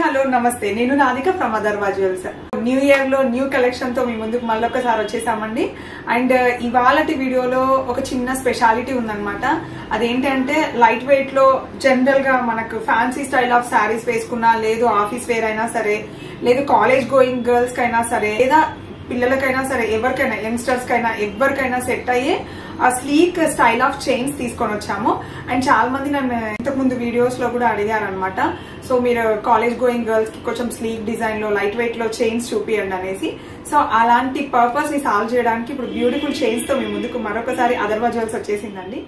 Hello నమస్తే నేను Radhika from Atharva jewels. New year లో న్యూ కలెక్షన్ తో మీ ముందుకు మళ్ళొకసారి వచ్చేసామండి. అండ్ ఇవాళటి వీడియోలో ఒక చిన్న స్పెషాలిటీ ఉందన్నమాట. అదేంటంటే లైట్ వెయిట్ లో జనరల్ గా మనకు ఫ్యాన్సీ స్టైల్ ఆఫ్ శారీస్ వేసుకున్నా, లేదు ఆఫీస్ వేర్ అయినా సరే, లేదు కాలేజ్ గోయింగ్ గర్ల్స్ కైనా సరే, లేదా పిల్లలకైనా సరే, ఎవరికైనా యంగ్స్టర్స్ కైనా ఎవరికైనా సెట్ అయ్యే ఆ స్లీక్ స్టైల్ ఆఫ్ చైన్స్ తీసుకొని వచ్చాము. అండ్ చాలా మంది నన్ను ఇంతకు ముందు వీడియోస్ లో కూడా అడిగారు అనమాట. సో మీరు కాలేజ్ గోయింగ్ గర్ల్స్ కి కొంచెం స్లీక్ డిజైన్ లో లైట్ వెయిట్ లో చైన్స్ చూపియండి అనేసి. సో అలాంటి పర్పస్ ని సాల్వ్ చేయడానికి ఇప్పుడు బ్యూటిఫుల్ చైన్స్ తో మీ ముందుకు మరొకసారి అదర్వా జ్యువెల్స్ వచ్చేసిందండి.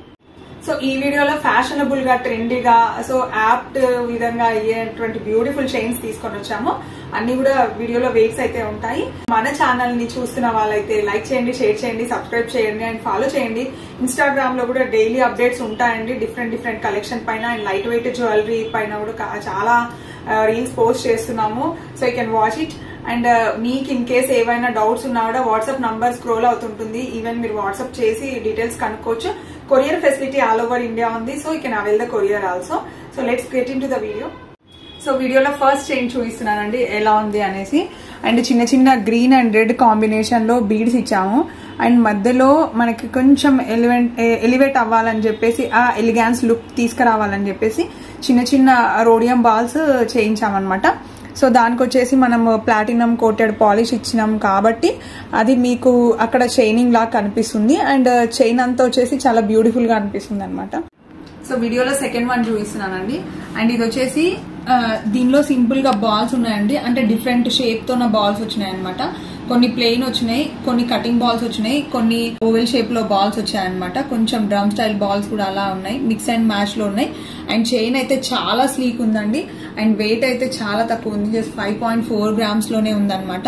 సో ఈ వీడియోలో ఫ్యాషనబుల్ గా, ట్రెండీగా, సో యాప్ట్ విధంగా అయ్యేటువంటి బ్యూటిఫుల్ చైన్స్ తీసుకొని వచ్చాము. అన్ని కూడా వీడియోలో వెయిట్స్ అయితే ఉంటాయి. మన ఛానల్ ని చూస్తున్న వాళ్ళైతే లైక్ చేయండి, షేర్ చేయండి, సబ్స్క్రైబ్ చేయండి అండ్ ఫాలో చేయండి. ఇన్స్టాగ్రామ్ లో కూడా డైలీ అప్డేట్స్ ఉంటాయండి డిఫరెంట్ కలెక్షన్ పైన. అండ్ లైట్ వెయిట్ జ్యువెలరీ పైన కూడా చాలా రీల్స్ పోస్ట్ చేస్తున్నాము. So you can watch it. And మీకు ఇన్ కేస్ ఏవైనా డౌట్స్ ఉన్నా కూడా వాట్సాప్ నంబర్ స్క్రోల్ అవుతుంటుంది. ఈవెన్ మీరు వాట్సాప్ చేసి డీటెయిల్స్ కనుక్కోవచ్చు. Courier facility all over India ఉంది. So you can avail the courier also. So let's get into the video. So వీడియోలో ఫస్ట్ చైన్ చూపిస్తున్నానండి ఎలా ఉంది అనేసి. అండ్ చిన్న చిన్న గ్రీన్ అండ్ రెడ్ కాంబినేషన్ లో బీడ్స్ ఇచ్చాము. అండ్ మధ్యలో మనకి కొంచెం ఎలివేట్ అవ్వాలని చెప్పేసి, ఆ ఎలిగాన్స్ లుక్ తీసుకురావాలని చెప్పేసి చిన్న చిన్న రోడియం బాల్స్ చేయించామన్నమాట. సో దానికి వచ్చేసి మనం ప్లాటినం కోటెడ్ పాలిష్ ఇచ్చినాం కాబట్టి అది మీకు అక్కడ షైనింగ్ లాగా కనిపిస్తుంది. అండ్ చైన్ అంతా వచ్చేసి చాలా బ్యూటిఫుల్ గా అనిపిస్తుంది అనమాట. సో వీడియోలో సెకండ్ వన్ చూపిస్తున్నానండి. అండ్ ఇది వచ్చేసి దీనిలో సింపుల్ గా బాల్స్ ఉన్నాయండి. అంటే డిఫరెంట్ షేప్ తో బాల్స్ వచ్చినాయి అనమాట. కొన్ని ప్లెయిన్ వచ్చినాయి, కొన్ని కటింగ్ బాల్స్ వచ్చినాయి, కొన్ని ఓవెల్ షేప్ లో బాల్స్ వచ్చాయన్నమాట. కొంచెం డ్రమ్ స్టైల్ బాల్స్ కూడా అలా ఉన్నాయి, మిక్స్ అండ్ మ్యాచ్ లో ఉన్నాయి. అండ్ చైన్ అయితే చాలా స్లీక్ ఉందండి. అండ్ వెయిట్ అయితే చాలా తక్కువ ఉంది, జస్ట్ 5.4 grams లోనే ఉందన్నమాట.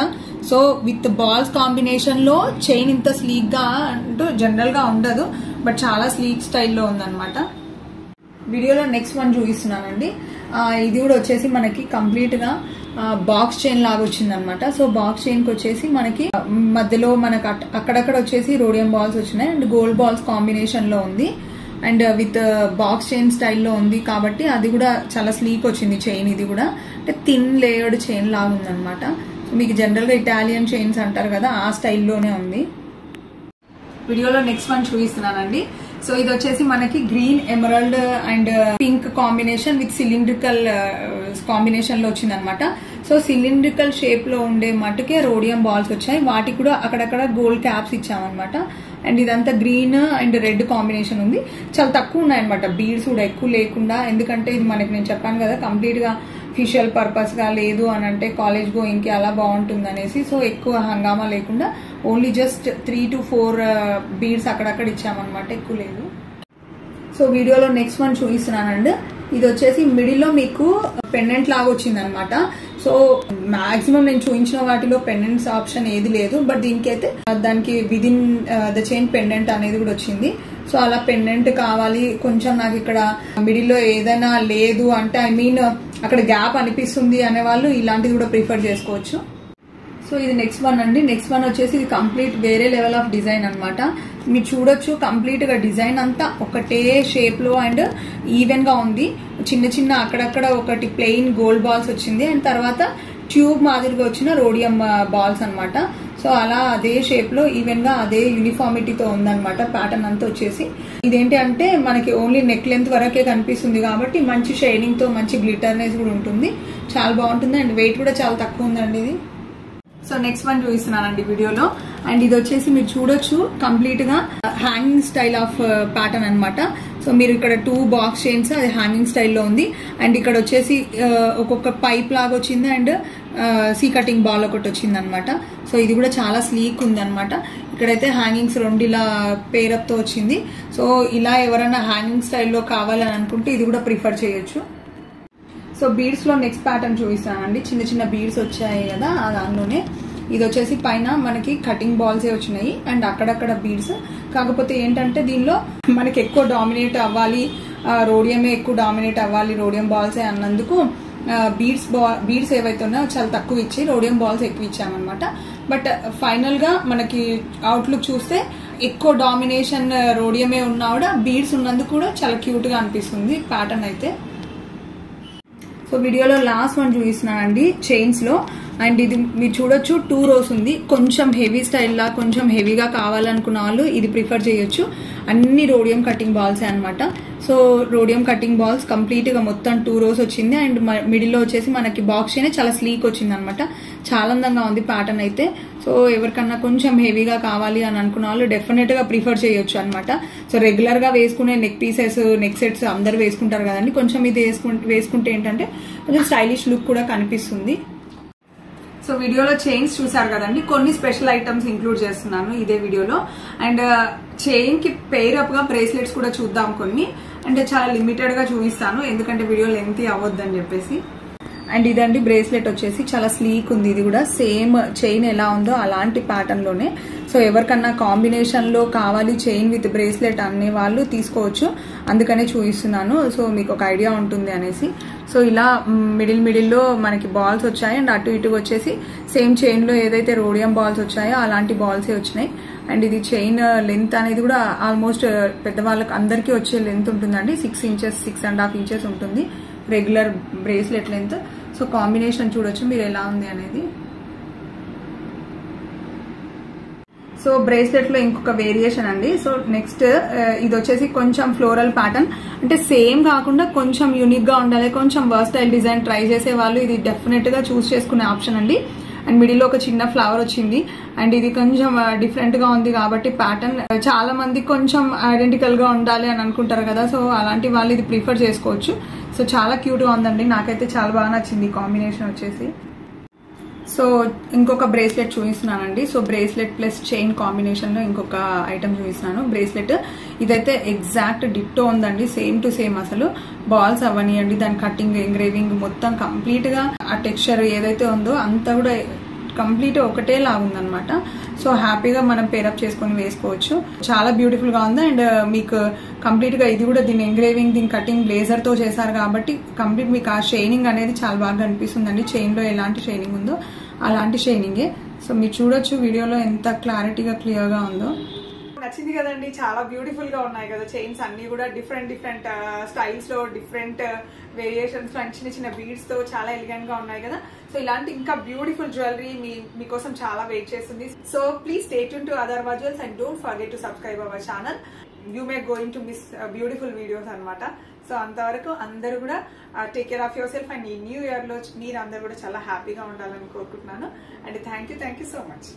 సో విత్ బాల్స్ కాంబినేషన్ లో చైన్ ఇంత స్లీక్ గా అంటూ జనరల్ గా ఉండదు, బట్ చాలా స్లీక్ స్టైల్లో ఉందన్నమాట. వీడియోలో నెక్స్ట్ వన్ చూపిస్తున్నానండి. ఇది కూడా వచ్చేసి మనకి కంప్లీట్ గా బాక్స్ చైన్ లాగా వచ్చింది అనమాట. సో బాక్స్ చైన్ కి వచ్చేసి మనకి మధ్యలో మనకు అక్కడక్కడ వచ్చేసి రోడియం బాల్స్ వచ్చినాయి అండ్ గోల్డ్ బాల్స్ కాంబినేషన్ లో ఉంది. అండ్ విత్ బాక్స్ చైన్ స్టైల్లో ఉంది కాబట్టి అది కూడా చాలా స్లీక్ వచ్చింది చైన్. ఇది కూడా అంటే థిన్ లేయర్డ్ చైన్ లాగా ఉందన్నమాట. మీకు జనరల్ గా ఇటాలియన్ చైన్స్ అంటారు కదా, ఆ స్టైల్లోనే ఉంది. వీడియోలో నెక్స్ట్ వన్ చూపిస్తున్నానండి. సో ఇది వచ్చేసి మనకి green, emerald and pink combination with cylindrical combination లో వచ్చింది అనమాట. సో సిలిండ్రికల్ షేప్ లో ఉండే మటుకే రోడియం బాల్స్ వచ్చాయి, వాటికి కూడా అక్కడక్కడ గోల్డ్ క్యాప్స్ ఇచ్చామన్నమాట. అండ్ ఇదంతా గ్రీన్ అండ్ రెడ్ కాంబినేషన్ ఉంది. చాలా తక్కువ ఉన్నాయన్నమాట బీడ్స్ కూడా, ఎక్కువ లేకుండా. ఎందుకంటే ఇది మనకి నేను చెప్పాను కదా కంప్లీట్ గా ఫిషియల్ పర్పస్ గా, లేదు అని అంటే కాలేజ్ గోయింగ్ కి అలా బాగుంటుంది అనేసి. సో ఎక్కువ హంగామా లేకుండా ఓన్లీ జస్ట్ 3 to 4 బీడ్స్ అక్కడక్కడ ఇచ్చామన్నమాట, ఎక్కువ లేదు. సో వీడియోలో నెక్స్ట్ వన్ చూపిస్తున్నానండి. ఇది వచ్చేసి మిడిల్ లో మీకు పెండెంట్ లాగా వచ్చింది అనమాట. సో మాక్సిమం నేను చూపించిన వాటిలో పెండెంట్స్ ఆప్షన్ ఏది లేదు, బట్ దీనికైతే దానికి విదిన్ ద చైన్ పెండెంట్ అనేది కూడా వచ్చింది. సో అలా పెండెంట్ కావాలి కొంచెం నాకు ఇక్కడ మిడిల్ లో ఏదైనా లేదు అంటే, ఐ మీన్ అక్కడ గ్యాప్ అనిపిస్తుంది అనే వాళ్ళు ఇలాంటిది కూడా ప్రిఫర్ చేసుకోవచ్చు. సో ఇది నెక్స్ట్ వన్ అండి. నెక్స్ట్ వన్ వచ్చేసి ఇది కంప్లీట్ వేరే లెవెల్ ఆఫ్ డిజైన్ అనమాట. మీరు చూడొచ్చు కంప్లీట్ గా డిజైన్ అంతా ఒకటే షేప్ లో అండ్ ఈవెన్ గా ఉంది. చిన్న చిన్న అక్కడక్కడ ఒకటి ప్లెయిన్ గోల్డ్ బాల్స్ వచ్చింది అండ్ తర్వాత ట్యూబ్ మాదిరిగా వచ్చిన రోడియం బాల్స్ అనమాట. సో అలా అదే షేప్ లో ఈవెన్ గా అదే యూనిఫార్మిటీతో ఉందన్నమాట ప్యాటర్న్ అంతా వచ్చేసి. ఇదేంటి అంటే మనకి ఓన్లీ నెక్ లెంత్ వరకే కనిపిస్తుంది కాబట్టి మంచి షైనింగ్ తో మంచి గ్లిటర్నెస్ కూడా ఉంటుంది, చాలా బాగుంటుంది. అండ్ వెయిట్ కూడా చాలా తక్కువ ఉందండి ఇది. సో నెక్స్ట్ వన్ చూపిస్తున్నానండి వీడియోలో. అండ్ ఇది వచ్చేసి మీరు చూడొచ్చు కంప్లీట్ గా హ్యాంగింగ్ స్టైల్ ఆఫ్ ప్యాటర్న్ అనమాట. సో మీరు ఇక్కడ 2 బాక్స్ చైన్స్, అది హ్యాంగింగ్ స్టైల్లో ఉంది. అండ్ ఇక్కడ వచ్చేసి ఒక్కొక్క పైప్ లాగా వచ్చింది అండ్ సీ కటింగ్ బాల్ ఒకటి వచ్చింది అనమాట. సో ఇది కూడా చాలా స్లీక్ ఉంది అనమాట. ఇక్కడైతే హ్యాంగింగ్స్ 2 ఇలా పేరప్ తో వచ్చింది. సో ఇలా ఎవరైనా హ్యాంగింగ్ స్టైల్లో కావాలని అనుకుంటే ఇది కూడా ప్రిఫర్ చేయొచ్చు. సో బీడ్స్ లో నెక్స్ట్ ప్యాటర్న్ చూపిస్తానండి. చిన్న చిన్న బీడ్స్ వచ్చాయి కదా దానిలోనే. ఇది వచ్చేసి పైన మనకి కటింగ్ బాల్స్ వచ్చినాయి అండ్ అక్కడక్కడ బీడ్స్. కాకపోతే ఏంటంటే దీనిలో మనకి ఎక్కువ డామినేట్ అవ్వాలి, రోడియమే ఎక్కువ డామినేట్ అవ్వాలి, రోడియం బాల్సే అన్నందుకు బీడ్స్ ఏవైతే ఉన్నాయో చాలా తక్కువ ఇచ్చి రోడియం బాల్స్ ఎక్కువ ఇచ్చామన్నమాట. బట్ ఫైనల్ గా మనకి అవుట్లుక్ చూస్తే ఎక్కువ డామినేషన్ రోడియమే ఉన్నా కూడా బీడ్స్ ఉన్నందుకు కూడా చాలా క్యూట్ గా అనిపిస్తుంది ప్యాటర్న్ అయితే. సో వీడియోలో లాస్ట్ వన్ చూపిస్తున్నానండి చైన్స్ లో. అండ్ ఇది మీరు చూడొచ్చు 2 rows ఉంది. కొంచెం హెవీ స్టైల్ లా కొంచెం హెవీగా కావాలనుకున్న వాళ్ళు ఇది ప్రిఫర్ చేయొచ్చు. అన్ని రోడియం కటింగ్ బాల్స్ అనమాట. So rhodium cutting balls complete గా మొత్తం 2 rows వచ్చింది. అండ్ మిడిల్ లో వచ్చేసి మనకి బాక్స్ చైన్ చాలా స్లీక్ వచ్చింది అనమాట. చాలా అందంగా ఉంది ప్యాటర్న్ అయితే. సో ఎవరికన్నా కొంచెం హెవీగా కావాలి అని అనుకున్న వాళ్ళు డెఫినెట్ గా ప్రిఫర్ చేయొచ్చు అనమాట. సో రెగ్యులర్ గా వేసుకునే నెక్ పీసెస్ నెక్ సెట్స్ అందరు వేసుకుంటారు కదండి. కొంచెం ఇది వేసుకుంటే ఏంటంటే కొంచెం స్టైలిష్ లుక్ కూడా కనిపిస్తుంది. సో వీడియోలో చైన్స్ చూసారు కదండి. కొన్ని స్పెషల్ ఐటమ్స్ ఇంక్లూడ్ చేస్తున్నాను ఇదే వీడియోలో. అండ్ చైన్ కి పెయిర్ అప్ గా బ్రేస్లెట్స్ కూడా చూద్దాం కొన్ని. అంటే చాలా లిమిటెడ్ గా చూపిస్తాను ఎందుకంటే వీడియో లెంతీ అవ్వద్దని చెప్పేసి. అండ్ ఇదండి బ్రేస్లెట్ వచ్చేసి చాలా స్లీక్ ఉంది. ఇది కూడా సేమ్ చైన్ ఎలా ఉందో అలాంటి ప్యాటర్న్ లోనే. సో ఎవరికన్నా కాంబినేషన్ లో కావాలి చైన్ విత్ బ్రేస్లెట్ అనే వాళ్ళు తీసుకోవచ్చు. అందుకనే చూపిస్తున్నాను. సో మీకు ఒక ఐడియా ఉంటుంది అనేసి. సో ఇలా మిడిల్లో మనకి బాల్స్ వచ్చాయి. అండ్ అటు ఇటు వచ్చేసి సేమ్ చైన్ లో ఏదైతే రోడియం బాల్స్ వచ్చాయో అలాంటి బాల్సే వచ్చినాయి. అండ్ ఇది చైన్ లెంత్ అనేది కూడా ఆల్మోస్ట్ పెద్దవాళ్ళకి అందరికీ వచ్చే లెంత్ ఉంటుందండి. 6 inches 6.5 inches ఉంటుంది regular bracelet length. So combination చూడొచ్చు మీరు ఎలా ఉంది అనేది. సో బ్రేస్లెట్ లో ఇంకొక వేరియేషన్ అండి. సో నెక్స్ట్ ఇది వచ్చేసి కొంచెం ఫ్లోరల్ ప్యాటర్న్. అంటే సేమ్ కాకుండా కొంచెం యూనిక్ గా ఉండాలి, కొంచెం వర్స్టైల్ డిజైన్ ట్రై చేసే వాళ్ళు ఇది డెఫినెట్ గా చూస్ చేసుకునే ఆప్షన్ అండి. అండ్ మిడిల్ లో ఒక చిన్న ఫ్లవర్ వచ్చింది. అండ్ ఇది కొంచెం డిఫరెంట్ గా ఉంది కాబట్టి ప్యాటర్న్ చాలా మంది కొంచెం ఐడెంటికల్ గా ఉండాలి అని అనుకుంటారు కదా. సో అలాంటి వాళ్ళు ఇది ప్రిఫర్ చేసుకోవచ్చు. సో చాలా క్యూట్ గా ఉందండి. నాకైతే చాలా బాగా నచ్చింది కాంబినేషన్ వచ్చేసి. సో ఇంకొక బ్రేస్లెట్ చూపిస్తున్నానండి. So bracelet plus chain combination లో ఇంకొక ఐటమ్ చూపిస్తున్నాను. బ్రేస్లెట్ ఇదైతే ఎగ్జాక్ట్ డిట్టో ఉందండి. సేమ్ టు సేమ్ అసలు బాల్స్ అవనియండి, దాని కటింగ్ ఎంగ్రేవింగ్ మొత్తం కంప్లీట్ గా ఆ టెక్స్చర్ ఏదైతే ఉందో అంతా కూడా కంప్లీట్ ఒకటే లాగుందనమాట. సో హ్యాపీగా మనం పేరప్ చేసుకుని వేసుకోవచ్చు. చాలా బ్యూటిఫుల్ గా ఉంది. అండ్ మీకు కంప్లీట్ గా ఇది కూడా దీని ఎంగ్రేవింగ్ దీని కటింగ్ బ్లేజర్ తో చేశారు కాబట్టి కంప్లీట్ మీకు ఆ షైనింగ్ అనేది చాలా బాగా అనిపిస్తుందండి. చైన్ లో ఎలాంటి షైనింగ్ ఉందో అలాంటి షైనింగే. సో మీరు చూడొచ్చు వీడియోలో ఎంత క్లారిటీగా క్లియర్ గా ఉందో. నచ్చింది కదండి. చాలా బ్యూటిఫుల్ గా ఉన్నాయి కదా చైన్స్ అన్ని కూడా. డిఫరెంట్ స్టైల్స్ లో డిఫరెంట్ వేరియేషన్స్ లో చిన్న చిన్న బీడ్స్ తో చాలా ఎలిగెంట్ గా ఉన్నాయి కదా. సో ఇలాంటి ఇంకా బ్యూటిఫుల్ జ్యువెలరీ మీకోసం చాలా వెయిట్ చేస్తుంది. So please stay tune to Atharva jewels and don't forget to subscribe our channel. You may going to miss beautiful videos అనమాట. సో అంతవరకు అందరూ కూడా take care of your self. And ఈ న్యూ ఇయర్ లో మీరు అందరూ కూడా చాలా హ్యాపీగా ఉండాలని కోరుకుంటున్నాను. And thank you so much.